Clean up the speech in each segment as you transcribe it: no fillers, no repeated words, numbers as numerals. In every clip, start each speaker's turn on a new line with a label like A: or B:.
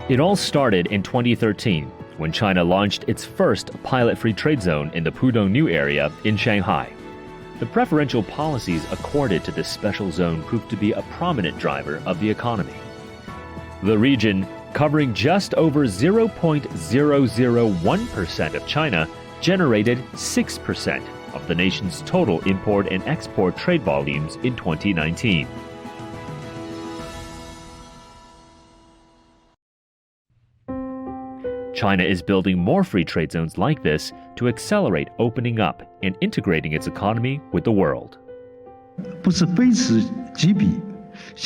A: It all started in 2013 when China launched its first pilot free trade zone in the Pudong New area in Shanghai. The preferential policies accorded to this special zone proved to be a prominent driver of the economy. The region, covering just over 0.001% of China, generated 6% of the nation's total import and export trade volumes in 2019. China is building more free trade zones like this to accelerate opening up and integrating its economy with the world.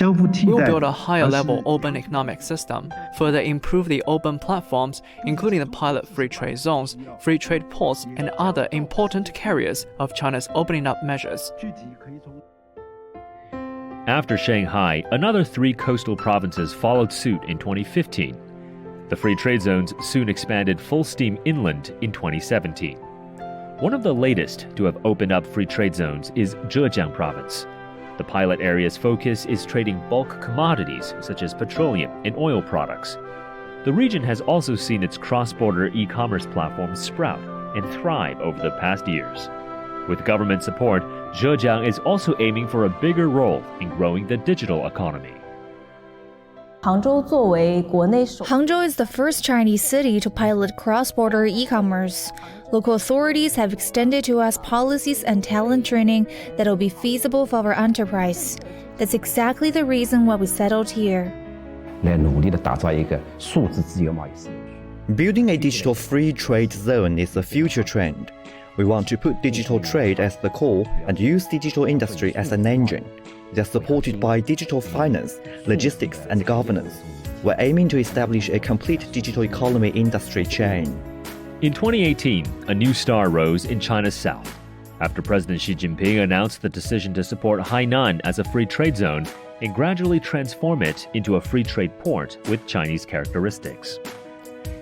B: We'll build a higher-level open economic system, further improve the open platforms, including the pilot free trade zones, free trade ports, and other important carriers of China's opening up measures.
A: After Shanghai, another 3 coastal provinces followed suit in 2015. The free trade zones soon expanded full steam inland in 2017. One of the latest to have opened up free trade zones is Zhejiang province. The pilot area's focus is trading bulk commodities such as petroleum and oil products. The region has also seen its cross-border e-commerce platform sprout and thrive over the past years. With government support, Zhejiang is also aiming for a bigger role in growing the digital economy.
C: Hangzhou is the first Chinese city to pilot cross-border e-commerce. Local authorities have extended to us policies and talent training that will be feasible for our enterprise. That's exactly the reason why we settled here.
D: Building a digital free trade zone is a future trend. We want to put digital trade as the core and use digital industry as an engine. They are supported by digital finance, logistics, and governance. We're aiming to establish a complete digital economy industry chain.
A: In 2018, a new star rose in China's south after President Xi Jinping announced the decision to support Hainan as a free trade zone and gradually transform it into a free trade port with Chinese characteristics.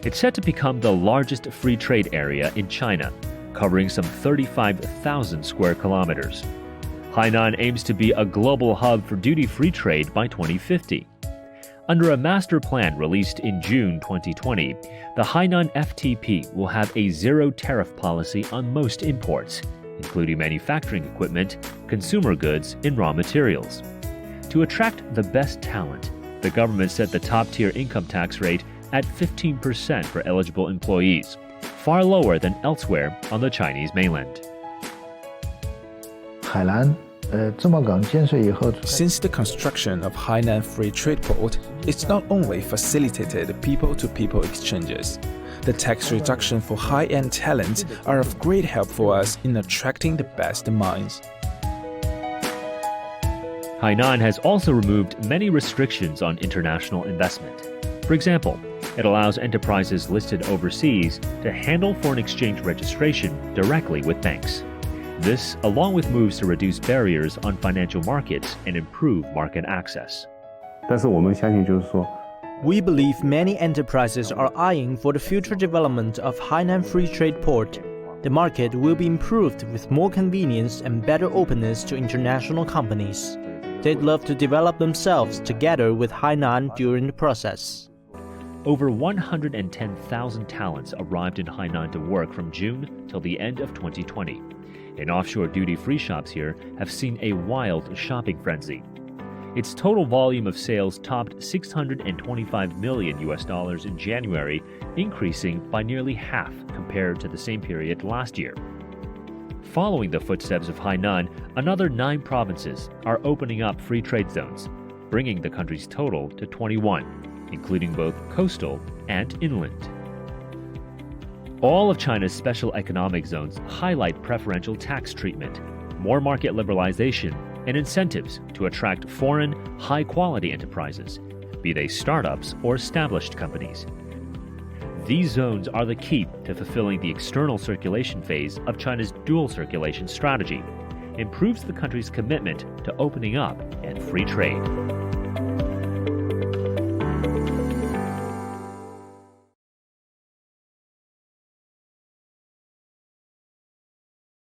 A: It's set to become the largest free trade area in China, covering some 35,000 square kilometers. Hainan aims to be a global hub for duty-free trade by 2050. Under a master plan released in June 2020, the Hainan FTP will have a zero-tariff policy on most imports, including manufacturing equipment, consumer goods, and raw materials. To attract the best talent, the government set the top-tier income tax rate at 15% for eligible employees, far lower than elsewhere on the Chinese mainland.
E: Since the construction of Hainan Free Trade Port, it's not only facilitated people-to-people exchanges. The tax reduction for high-end talent are of great help for us in attracting the best minds.
A: Hainan has also removed many restrictions on international investment. For example, it allows enterprises listed overseas to handle foreign exchange registration directly with banks. This, along with moves to reduce barriers on financial markets and improve market access.
F: We believe many enterprises are eyeing for the future development of Hainan Free Trade Port. The market will be improved with more convenience and better openness to international companies. They'd love to develop themselves together with Hainan during the process.
A: Over 110,000 talents arrived in Hainan to work from June till the end of 2020. And offshore duty-free shops here have seen a wild shopping frenzy. Its total volume of sales topped $625 million in January, increasing by nearly half compared to the same period last year. Following the footsteps of Hainan, another 9 provinces are opening up free trade zones, bringing the country's total to 21, including both coastal and inland. All of China's special economic zones highlight preferential tax treatment, more market liberalization, and incentives to attract foreign, high-quality enterprises, be they startups or established companies. These zones are the key to fulfilling the external circulation phase of China's dual circulation strategy, improves the country's commitment to opening up and free trade.